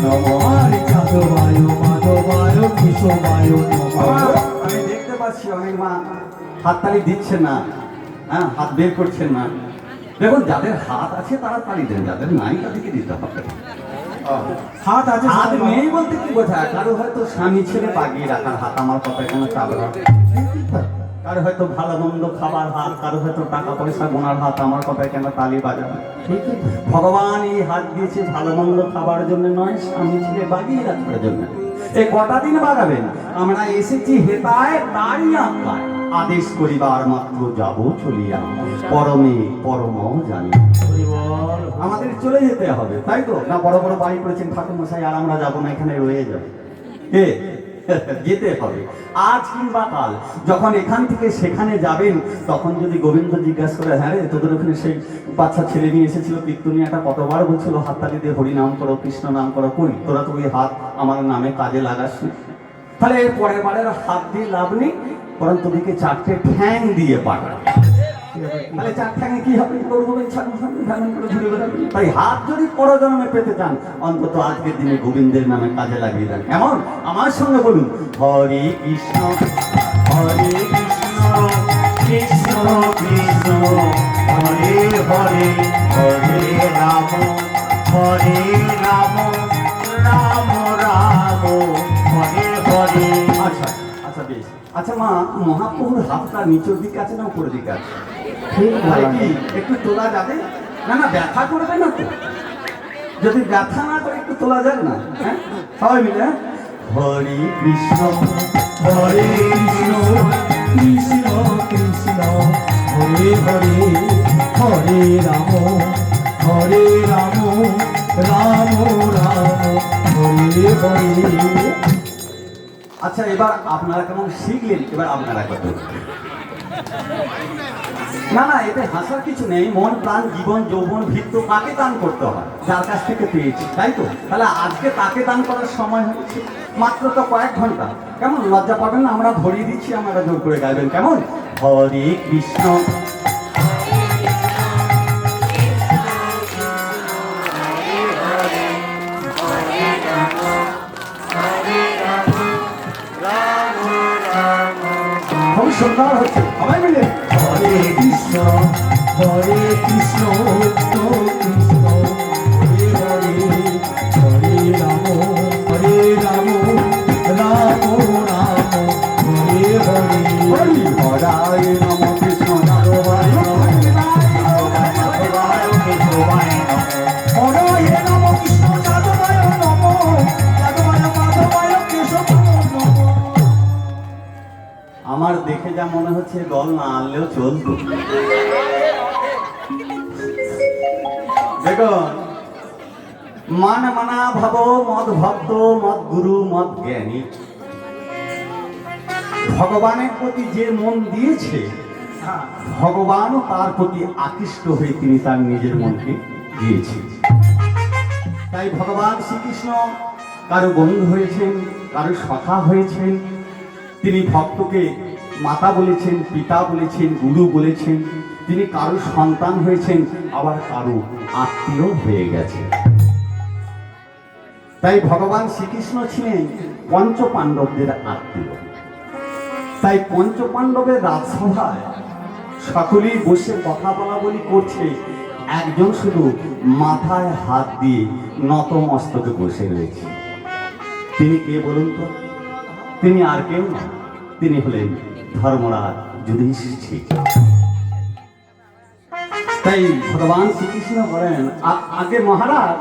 নমঃ যাদবায় মাধবায় কেশবায় নমঃ। আমি দেখতে পাচ্ছি অনেক মা হাততালি দিচ্ছেন না, হ্যাঁ হাত বের করছেন না। দেখুন যাদের হাত আছে তারা তালি দেন, যাদের নাই তাদেরকে দিতে হবে। হাত আছে হাত নেই বলতে কি বোঝায়? কারো হয়তো স্বামী ছেড়ে বাগিয়ে রাখার হাত, আমার কথা কেন চাবরা। কারো হয়তো ভালো মন্দ খাবার হাত, কারো হয়তো টাকা পয়সা গোনার হাত, আমার কথায় কেন তালি বাজাবে? ভগবান এই হাত দিয়েছে ভালো মন্দ খাবার জন্য নয়, স্বামী ছেড়ে বাগিয়ে রাখার জন্য। এই কটা দিন বাগাবেন? আমরা এসেছি হেতায় তারই আজ্ঞায়, আদেশ করিবার মাত্র যাব চলিয়া, পরমে পরম জানি। আমাদের চলে যেতে হবে, তাই তো? না বড় বড় বাড়ি করেছেন ঠাকুর মশাই, আর আমরা যাবো না, এখানে রয়ে যাবো? কে? যেতে হবে আজ কিংবা কাল। যখন এখান থেকে সেখানে যাবেন তখন যদি গোবিন্দ জিজ্ঞাসা করে, হ্যাঁ রে তোদের ওখানে সেই বাচ্চা ছেলে নিয়ে এসেছিল কীর্তনিয়াটা কতবার বলছিল হাততালি দিয়ে হরি নাম করো কৃষ্ণ নাম করো, কই তোরা তো ওই হাত আমার নামে কাজে লাগাস না। তাহলে এর পরের বারের হাত দিয়ে লাভ নেই, বরং তোদেরকে চারটে ঠ্যাং দিয়ে পাঠাবে। তাহলে চার ঠ্যাঙে কি হবে? তাই হাত যদি পরজন্মে পেতে চান অন্তত আজকের দিনে গোবিন্দের নামে কাজে লাগিয়ে দেন। এমন আমার সঙ্গে বলুন, হরে কৃষ্ণ হরে কৃষ্ণ কৃষ্ণ কৃষ্ণ হরে হরে হরে রাম হরে রাম রাম রাম হরে হরে। আচ্ছা আচ্ছা বেশ। আচ্ছা মা, মহাপ্রভুর হাতটা নিচের দিকে আছে না উপরের দিকে আছে? কি একটু তোলা যাবে? না না ব্যথা করবে না তো? যদি ব্যথা না করে একটু তোলা যাবে না? হ্যাঁ সবাই মিলে হরে কৃষ্ণ হরে কৃষ্ণ কৃষ্ণ কৃষ্ণ হরে হরে হরে রাম হরে রাম রাম রাম হরে হরে। আচ্ছা এবার আপনারা কেমন শিখলেন, এবার আপনারা কত? না না এতে হাসার কিছু নেই। মন প্রাণ জীবন যৌবন ভিত্ত কাকে দান করতে হয়? যার কাছ থেকে পেয়েছি, তাই তো? তাহলে আজকে তাকে দান করার সময় হচ্ছে, মাত্র তো কয়েক ঘন্টা। কেমন লজ্জা পাবেন না? আমরা ধরিয়ে দিচ্ছি, আমরা জোর করে গাইবেন কেমন? হরে কৃষ্ণ খুব সুন্দর হচ্ছে, সবাই মিলে হরে কৃষ্ণ কৃষ্ণ কৃষ্ণ হরে হরে হরে রাম রাম রাম হরে হরে। হরি হরায় নম কৃষ্ণ যাদবায় নমঃ যাদবায় কেশবায় নমঃ। হরে নম কৃষ্ণ যাদবায় নম যাদবায় মাধবায় কেশবায় নম। আমার দেখে যা মনে হচ্ছে দল না আনলেও চলতো। দেখো, মান মানা ভাব মদ ভক্ত মদ গুরু মদ জ্ঞানী। ভগবানের প্রতি যে মন দিয়েছে, ভগবানও তার প্রতি আকৃষ্ট হয়ে তিনি তার নিজের মনকে দিয়েছেন। তাই ভগবান শ্রীকৃষ্ণ কারো বন্ধু হয়েছেন, কারো সখা হয়েছেন। তিনি ভক্তকে মাতা বলেছেন, পিতা বলেছেন, গুরু বলেছেন। তিনি কারো সন্তান হয়েছেন, আবার কারো আত্মীয় হয়ে গেছেন। তাই ভগবান শ্রীকৃষ্ণ ছিলেন পঞ্চ পাণ্ডবদের আত্মীয়। তাই পঞ্চ পাণ্ডবের রাজসভায় সকলেই বসে কথা বলা বলি করছে, একজন শুধু মাথায় হাত দিয়ে নত মস্তকে বসে রয়েছে। তিনি কে বলুন তো? তিনি আর কেউ না, তিনি হলেন ধর্মরাজ যুধিষ্ঠির। তাই ভগবান শ্রীকৃষ্ণ বলেন, আগে মহারাজ